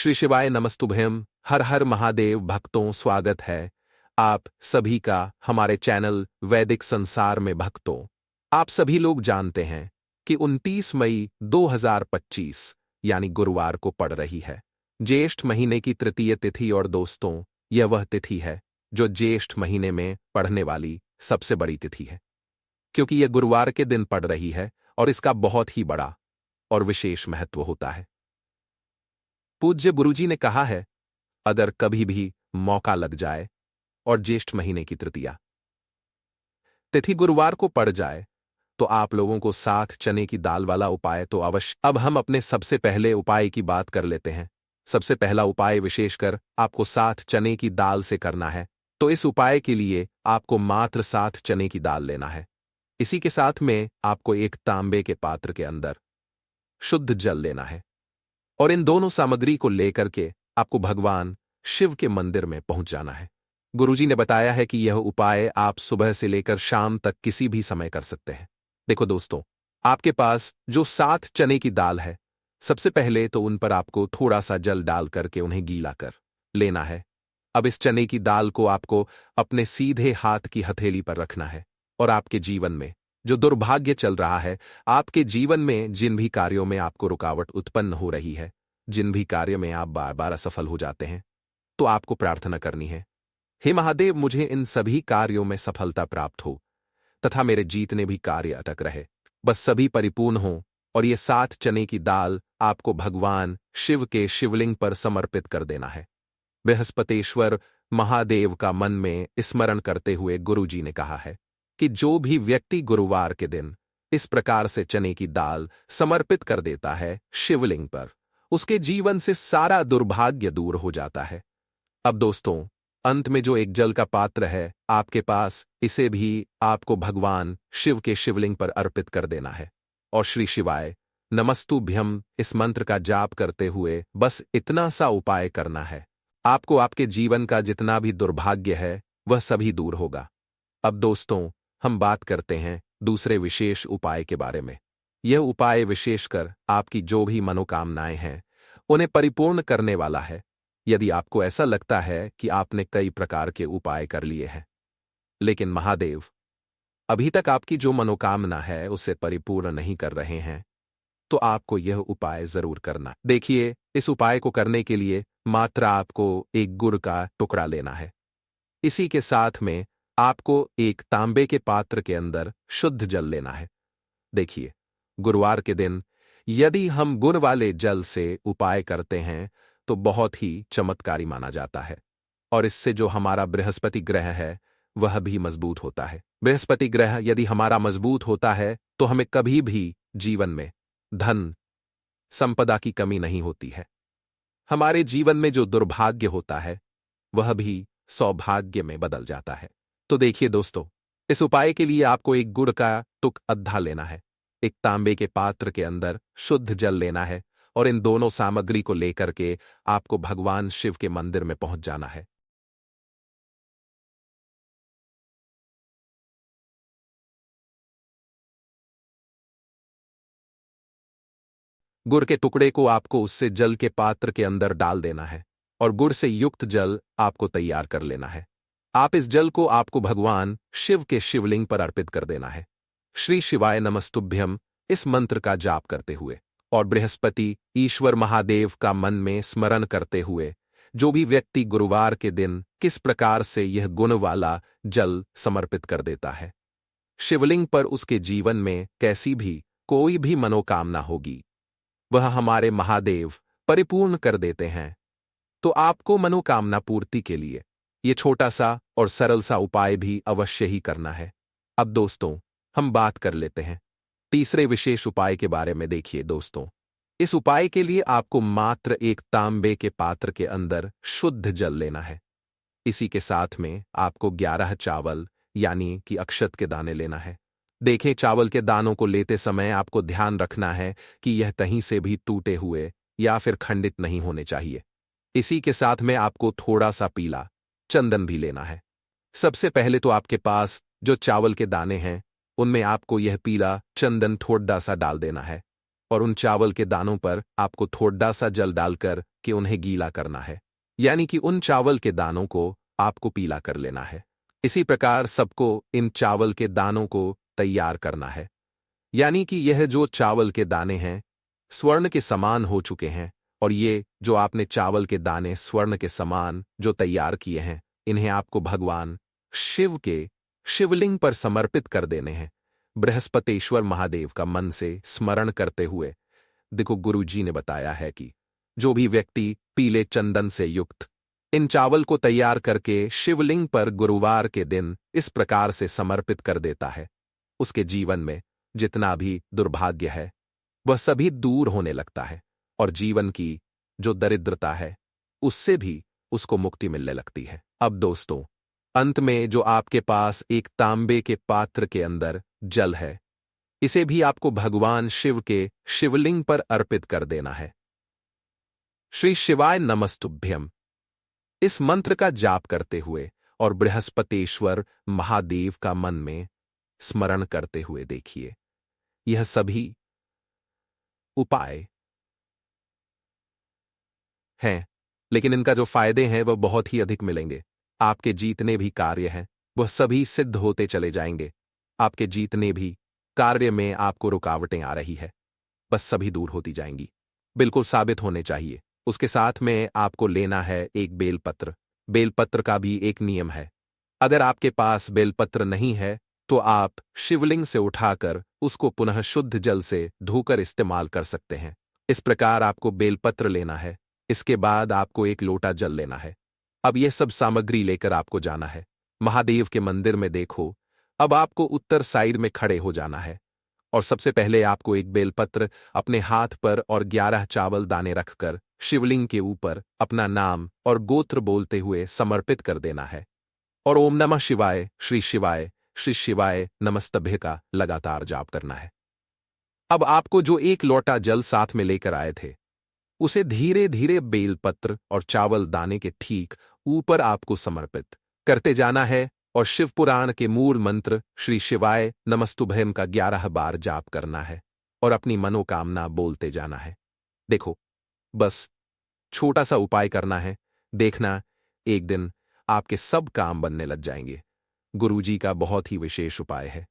श्री शिवाय नमस्तुभ्यम। हर हर महादेव भक्तों, स्वागत है आप सभी का हमारे चैनल वैदिक संसार में। भक्तों, आप सभी लोग जानते हैं कि 29 मई 2025 यानी गुरुवार को पड़ रही है ज्येष्ठ महीने की तृतीय तिथि। और दोस्तों, यह वह तिथि है जो ज्येष्ठ महीने में पड़ने वाली सबसे बड़ी तिथि है, क्योंकि यह गुरुवार के दिन पड़ रही है और इसका बहुत ही बड़ा और विशेष महत्व होता है। पूज्य गुरुजी ने कहा है, अगर कभी भी मौका लग जाए और ज्येष्ठ महीने की तृतीया तिथि गुरुवार को पड़ जाए तो आप लोगों को साथ चने की दाल वाला उपाय तो अवश्य। अब हम अपने सबसे पहले उपाय की बात कर लेते हैं। सबसे पहला उपाय विशेषकर आपको साथ चने की दाल से करना है। तो इस उपाय के लिए आपको मात्र 7 चने की दाल लेना है। इसी के साथ में आपको एक तांबे के पात्र के अंदर शुद्ध जल लेना है और इन दोनों सामग्री को लेकर के आपको भगवान शिव के मंदिर में पहुंच जाना है। गुरुजी ने बताया है कि यह उपाय आप सुबह से लेकर शाम तक किसी भी समय कर सकते हैं। देखो दोस्तों, आपके पास जो 7 चने की दाल है, सबसे पहले तो उन पर आपको थोड़ा सा जल डाल करके उन्हें गीला कर लेना है। अब इस चने की दाल को आपको अपने सीधे हाथ की हथेली पर रखना है और आपके जीवन में जो दुर्भाग्य चल रहा है, आपके जीवन में जिन भी कार्यों में आपको रुकावट उत्पन्न हो रही है, जिन भी कार्य में आप बार बार असफल हो जाते हैं, तो आपको प्रार्थना करनी है, हे महादेव, मुझे इन सभी कार्यों में सफलता प्राप्त हो तथा मेरे जीतने भी कार्य अटक रहे, बस सभी परिपूर्ण हो। और ये 7 चने की दाल आपको भगवान शिव के शिवलिंग पर समर्पित कर देना है। बृहस्पतेश्वर महादेव का मन में स्मरण करते हुए गुरुजी ने कहा है कि जो भी व्यक्ति गुरुवार के दिन इस प्रकार से चने की दाल समर्पित कर देता है शिवलिंग पर, उसके जीवन से सारा दुर्भाग्य दूर हो जाता है। अब दोस्तों, अंत में जो एक जल का पात्र है आपके पास, इसे भी आपको भगवान शिव के शिवलिंग पर अर्पित कर देना है और श्री शिवाय नमस्तुभ्यम इस मंत्र का जाप करते हुए बस इतना सा उपाय करना है। आपको आपके जीवन का जितना भी दुर्भाग्य है वह सभी दूर होगा। अब दोस्तों, हम बात करते हैं दूसरे विशेष उपाय के बारे में। यह उपाय विशेषकर आपकी जो भी मनोकामनाएं हैं उन्हें परिपूर्ण करने वाला है। यदि आपको ऐसा लगता है कि आपने कई प्रकार के उपाय कर लिए हैं, लेकिन महादेव अभी तक आपकी जो मनोकामना है उसे परिपूर्ण नहीं कर रहे हैं, तो आपको यह उपाय जरूर करना। देखिए, इस उपाय को करने के लिए मात्र आपको एक गुड़ का टुकड़ा लेना है। इसी के साथ में आपको एक तांबे के पात्र के अंदर शुद्ध जल लेना है। देखिए, गुरुवार के दिन यदि हम गुड़ वाले जल से उपाय करते हैं तो बहुत ही चमत्कारी माना जाता है और इससे जो हमारा बृहस्पति ग्रह है वह भी मजबूत होता है। बृहस्पति ग्रह यदि हमारा मजबूत होता है तो हमें कभी भी जीवन में धन संपदा की कमी नहीं होती है। हमारे जीवन में जो दुर्भाग्य होता है वह भी सौभाग्य में बदल जाता है। तो देखिए दोस्तों, इस उपाय के लिए आपको एक गुड़ का टुक अद्धा लेना है, एक तांबे के पात्र के अंदर शुद्ध जल लेना है और इन दोनों सामग्री को लेकर के आपको भगवान शिव के मंदिर में पहुंच जाना है। गुड़ के टुकड़े को आपको उससे जल के पात्र के अंदर डाल देना है और गुड़ से युक्त जल आपको तैयार कर लेना है। आप इस जल को आपको भगवान शिव के शिवलिंग पर अर्पित कर देना है। श्री शिवाय नमस्तुभ्यम इस मंत्र का जाप करते हुए और बृहस्पति ईश्वर महादेव का मन में स्मरण करते हुए जो भी व्यक्ति गुरुवार के दिन किस प्रकार से यह गुण वाला जल समर्पित कर देता है शिवलिंग पर, उसके जीवन में कैसी भी कोई भी मनोकामना होगी वह हमारे महादेव परिपूर्ण कर देते हैं। तो आपको मनोकामना पूर्ति के लिए ये छोटा सा और सरल सा उपाय भी अवश्य ही करना है। अब दोस्तों, हम बात कर लेते हैं तीसरे विशेष उपाय के बारे में। देखिए दोस्तों, इस उपाय के लिए आपको मात्र एक तांबे के पात्र के अंदर शुद्ध जल लेना है। इसी के साथ में आपको 11 चावल यानी कि अक्षत के दाने लेना है। देखें, चावल के दानों को लेते समय आपको ध्यान रखना है कि यह कहीं से भी टूटे हुए या फिर खंडित नहीं होने चाहिए। इसी के साथ में आपको थोड़ा सा पीला चंदन भी लेना है। सबसे पहले तो आपके पास जो चावल के दाने हैं उनमें आपको यह पीला चंदन थोड़ा सा डाल देना है और उन चावल के दानों पर आपको थोड़ा सा जल डालकर कि उन्हें गीला करना है, यानी कि उन चावल के दानों को आपको पीला कर लेना है। इसी प्रकार सबको इन चावल के दानों को तैयार करना है, यानी कि यह जो चावल के दाने हैं स्वर्ण के समान हो चुके हैं, और ये जो आपने चावल के दाने स्वर्ण के समान जो तैयार किए हैं, इन्हें आपको भगवान शिव के शिवलिंग पर समर्पित कर देने हैं, बृहस्पतेश्वर महादेव का मन से स्मरण करते हुए। देखो, गुरुजी ने बताया है कि जो भी व्यक्ति पीले चंदन से युक्त इन चावल को तैयार करके शिवलिंग पर गुरुवार के दिन इस प्रकार से समर्पित कर देता है, उसके जीवन में जितना भी दुर्भाग्य है वह सभी दूर होने लगता है, और जीवन की जो दरिद्रता है उससे भी उसको मुक्ति मिलने लगती है। अब दोस्तों, अंत में जो आपके पास एक तांबे के पात्र के अंदर जल है, इसे भी आपको भगवान शिव के शिवलिंग पर अर्पित कर देना है। श्री शिवाय नमस्तुभ्यम इस मंत्र का जाप करते हुए और बृहस्पतेश्वर महादेव का मन में स्मरण करते हुए देखिए, यह सभी उपाय हैं, लेकिन इनका जो फायदे हैं वह बहुत ही अधिक मिलेंगे। आपके जितने भी कार्य हैं वह सभी सिद्ध होते चले जाएंगे। आपके जितने भी कार्य में आपको रुकावटें आ रही है बस सभी दूर होती जाएंगी, बिल्कुल साबित होने चाहिए। उसके साथ में आपको लेना है एक बेलपत्र। बेलपत्र का भी एक नियम है, अगर आपके पास बेलपत्र नहीं है तो आप शिवलिंग से उठाकर उसको पुनः शुद्ध जल से धोकर इस्तेमाल कर सकते हैं। इस प्रकार आपको बेलपत्र लेना है, इसके बाद आपको एक लोटा जल लेना है। अब यह सब सामग्री लेकर आपको जाना है महादेव के मंदिर में। देखो, अब आपको उत्तर साइड में खड़े हो जाना है, और सबसे पहले आपको एक बेलपत्र अपने हाथ पर और 11 चावल दाने रखकर शिवलिंग के ऊपर अपना नाम और गोत्र बोलते हुए समर्पित कर देना है, और ओम नमः शिवाय, श्री शिवाय नमस्तभ्य का लगातार जाप करना है। अब आपको जो एक लोटा जल साथ में लेकर आए थे उसे धीरे धीरे बेलपत्र और चावल दाने के ठीक ऊपर आपको समर्पित करते जाना है, और शिव पुराण के मूल मंत्र श्री शिवाय नमस्तुभ्यम का 11 बार जाप करना है और अपनी मनोकामना बोलते जाना है। देखो, बस छोटा सा उपाय करना है, देखना एक दिन आपके सब काम बनने लग जाएंगे। गुरुजी का बहुत ही विशेष उपाय है।